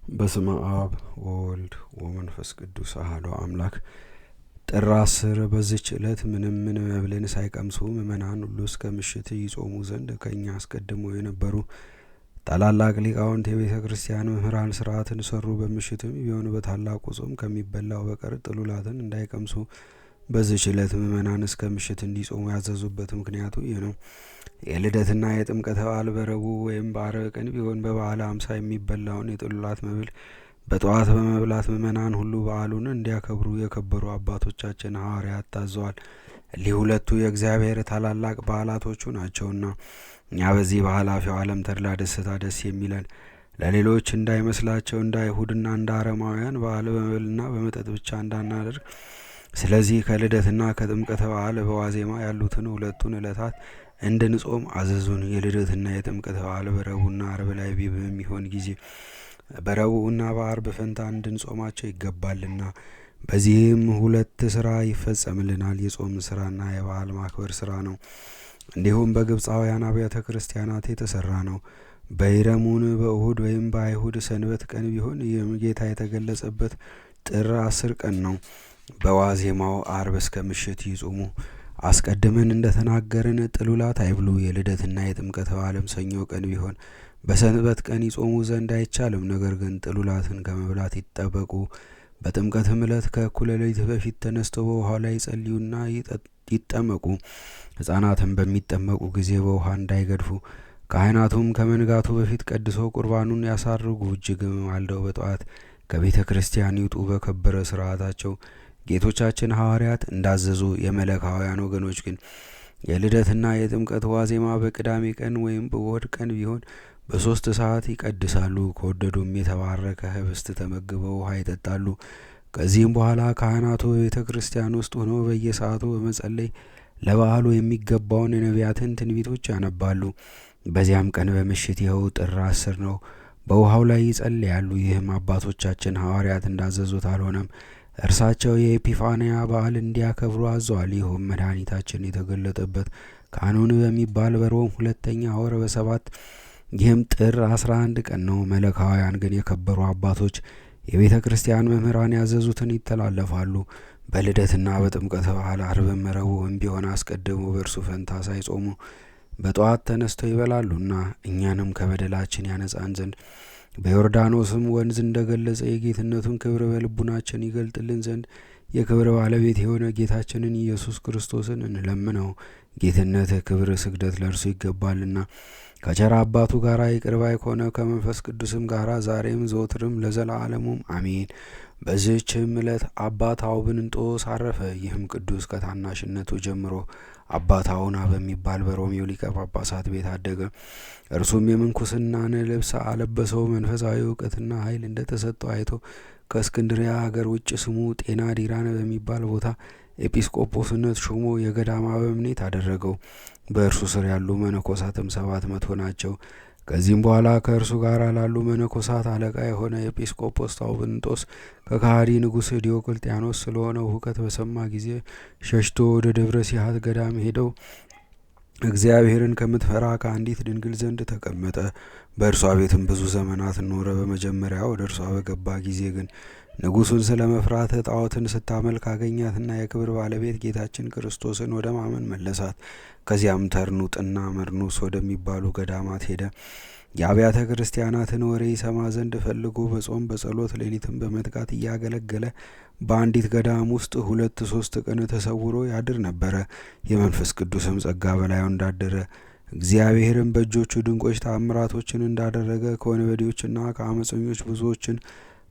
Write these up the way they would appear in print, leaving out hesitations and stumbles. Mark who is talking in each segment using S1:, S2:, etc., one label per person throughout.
S1: በስመ አብ ወወልድ ወመንፈስ ቅዱስ አሐዱ አምላክ። ጥር 10 በዚች ዕለት ምንም መብልን ሳይቀምሱ ምእመናን ሁሉ እስከ ምሽት ይጾሙ ዘንድ ከእኛ አስቀድመው የነበሩ ታላላቅ ሊቃውንት የቤተ ክርስቲያን መምህራን ሥርዓትን ሰሩ። በምሽትም ቢሆን በታላቁ ጾም ከሚበላው በቀር ጥሉላትን እንዳይቀምሱ በዚች ዕለት ምእመናን እስከ ምሽት እንዲጾሙ ያዘዙበት ምክንያቱ ይህ ነው። የልደትና የጥምቀት በዓል በረቡዕ ወይም በዓርብ ቀን ቢሆን በበዓለ ሃምሳ የሚበላውን የጥሉላት መብል በጠዋት በመብላት ምእመናን ሁሉ በዓሉን እንዲያከብሩ የከበሩ አባቶቻችን ሐዋርያት ታዘዋል። እሊህ ሁለቱ የእግዚአብሔር ታላላቅ በዓላቶቹ ናቸውና እኛ በዚህ በኃላፊው ዓለም ተድላ ደስታ ደስ የሚለን ለሌሎች እንዳይመስላቸው እንደ አይሁድና እንደ አረማውያን በዓል በመብልና በመጠጥ ብቻ እንዳናደርግ፣ ስለዚህ ከልደትና ከጥምቀተ በዓል በዋዜማ ያሉትን ሁለቱን ዕለታት እንድንጾም አዘዙን። የልደትና የጥምቀት በዓል በረቡዕና ዓርብ ላይ በሚሆን ጊዜ በረቡዕና በዓርብ ፈንታ እንድንጾማቸው ይገባልና በዚህም ሁለት ስራ ይፈጸምልናል። የጾም ስራና የበዓል ማክበር ስራ ነው። እንዲሁም በግብፃውያን አብያተ ክርስቲያናት የተሰራ ነው። በይረሙን በእሁድ ወይም በአይሁድ ሰንበት ቀን ቢሆን ይህም ጌታ የተገለጸበት ጥር 10 ቀን ነው። በዋዜማው ዓርብ እስከ ምሽት ይጾሙ። አስቀድመን እንደተናገርን ጥሉላት አይብሉ። የልደትና የጥምቀት በዓልም ሰኞ ቀን ቢሆን በሰንበት ቀን ይጾሙ ዘንድ አይቻልም። ነገር ግን ጥሉላትን ከመብላት ይጠበቁ። በጥምቀትም ዕለት ከእኩለ ሌሊት በፊት ተነስተው በውኃ ላይ ይጸልዩና ይጠመቁ። ሕፃናትም በሚጠመቁ ጊዜ በውኃ እንዳይገድፉ። ካህናቱም ከመንጋቱ በፊት ቀድሰው ቁርባኑን ያሳርጉ። እጅግም ማልደው በጠዋት ከቤተ ክርስቲያን ይውጡ። በከበረ ስርዓታቸው ጌቶቻችን ሐዋርያት እንዳዘዙ። የመለካውያን ወገኖች ግን የልደትና የጥምቀት ዋዜማ በቅዳሜ ቀን ወይም በእሁድ ቀን ቢሆን በ3 ሰዓት ይቀድሳሉ። ከወደዱም የተባረከ ህብስት ተመግበው ውኃ ይጠጣሉ። ከዚህም በኋላ ካህናቱ በቤተ ክርስቲያን ውስጥ ሆነው በየሰዓቱ በመጸለይ ለበዓሉ የሚገባውን የነቢያትን ትንቢቶች ያነባሉ። በዚያም ቀን በምሽት ይኸው ጥር 10 ነው፣ በውኃው ላይ ይጸልያሉ። ይህም አባቶቻችን ሐዋርያት እንዳዘዙት አልሆነም። እርሳቸው የኤጲፋንያ በዓል እንዲያከብሩ አዘዋል። ይኸውም መድኃኒታችን የተገለጠበት ካኖን በሚባል በሮም 2ኛ ወር በ7 ይህም ጥር 11 ቀን ነው። መለካውያን ግን የከበሩ አባቶች የቤተ ክርስቲያን መምህራን ያዘዙትን ይተላለፋሉ። በልደትና በጥምቀተ በዓል ዓርብም ረቡዕም ቢሆን አስቀድሞ በእርሱ ፈንታ ሳይጾሙ በጠዋት ተነስተው ይበላሉና እኛንም ከበደላችን ያነጻን ዘንድ በዮርዳኖስም ወንዝ እንደገለጸ የጌትነቱን ክብር በልቡናችን ይገልጥልን ዘንድ የክብር ባለቤት የሆነ ጌታችንን ኢየሱስ ክርስቶስን እንለምነው። ጌትነት፣ ክብር፣ ስግደት ለእርሱ ይገባልና ከቸር አባቱ ጋር ይቅር ባይ ከሆነ ከመንፈስ ቅዱስም ጋር ዛሬም ዘወትርም ለዘላለሙም አሜን። በዚህችም ዕለት አባት አውብንጦስ አረፈ። ይህም ቅዱስ ከታናሽነቱ ጀምሮ አባት አውና በሚባል በሮሜው ሊቀ ጳጳሳት ቤት አደገ። እርሱም የምንኩስናን ልብስ አለበሰው። መንፈሳዊ እውቀትና ኃይል እንደተሰጠው አይቶ ከእስክንድሪያ ሀገር ውጭ ስሙ ጤና ዲራን በሚባል ቦታ ኤጲስቆጶስነት ሾሞ የገዳማ በምኔት አደረገው። በእርሱ ስር ያሉ መነኮሳትም 700 ናቸው። ከዚህም በኋላ ከእርሱ ጋር ላሉ መነኮሳት አለቃ የሆነ ኤጲስቆጶስ ታውብንጦስ ከከሃዲ ንጉሥ ዲዮቅልጥያኖስ ስለሆነው ሁከት በሰማ ጊዜ ሸሽቶ ወደ ደብረ ሲሃት ገዳም ሄደው እግዚአብሔርን ከምትፈራ ከአንዲት ድንግል ዘንድ ተቀመጠ። በእርሷ ቤትም ብዙ ዘመናት ኖረ። በመጀመሪያ ወደ እርሷ በገባ ጊዜ ግን ንጉሡን ስለ መፍራት ጣዖትን ስታመልክ አገኛትና የክብር ባለቤት ጌታችን ክርስቶስን ወደ ማመን መለሳት። ከዚያም ተርኑጥና መርኑስ ወደሚባሉ ገዳማት ሄደ። የአብያተ ክርስቲያናትን ወሬ ይሰማ ዘንድ ፈልጎ በጾም በጸሎት ሌሊትም በመትጋት እያገለገለ በአንዲት ገዳም ውስጥ 2-3 ቀን ተሰውሮ ያድር ነበረ። የመንፈስ ቅዱስም ጸጋ በላዩ እንዳደረ እግዚአብሔርም በእጆቹ ድንቆች ተአምራቶችን እንዳደረገ ከወንበዴዎችና ከአመፀኞች ብዙዎችን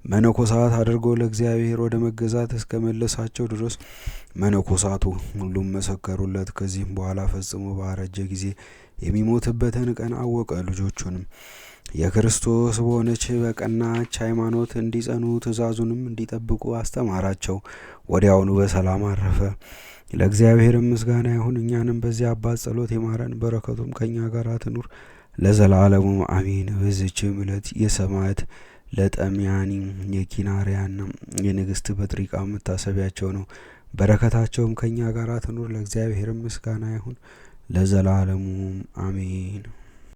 S1: መነኮሳት አድርጎ ለእግዚአብሔር ወደ መገዛት እስከ መለሳቸው ድረስ መነኮሳቱ ሁሉም መሰከሩለት። ከዚህም በኋላ ፈጽሞ ባረጀ ጊዜ የሚሞትበትን ቀን አወቀ። ልጆቹንም የክርስቶስ በሆነች በቀናች ሃይማኖት እንዲጸኑ ትእዛዙንም እንዲጠብቁ አስተማራቸው። ወዲያውኑ በሰላም አረፈ። ለእግዚአብሔርም ምስጋና ይሁን። እኛንም በዚያ አባት ጸሎት ይማረን፣ በረከቱም ከእኛ ጋር ትኑር ለዘላለሙ አሜን። በዚችም ዕለት የሰማዕት ለጠሚያኒ የኪናሪያና የንግሥት በጥሪቃ መታሰቢያቸው ነው። በረከታቸውም ከእኛ ጋር ትኑር። ለእግዚአብሔርም ምስጋና ይሁን ለዘላለሙ አሜን።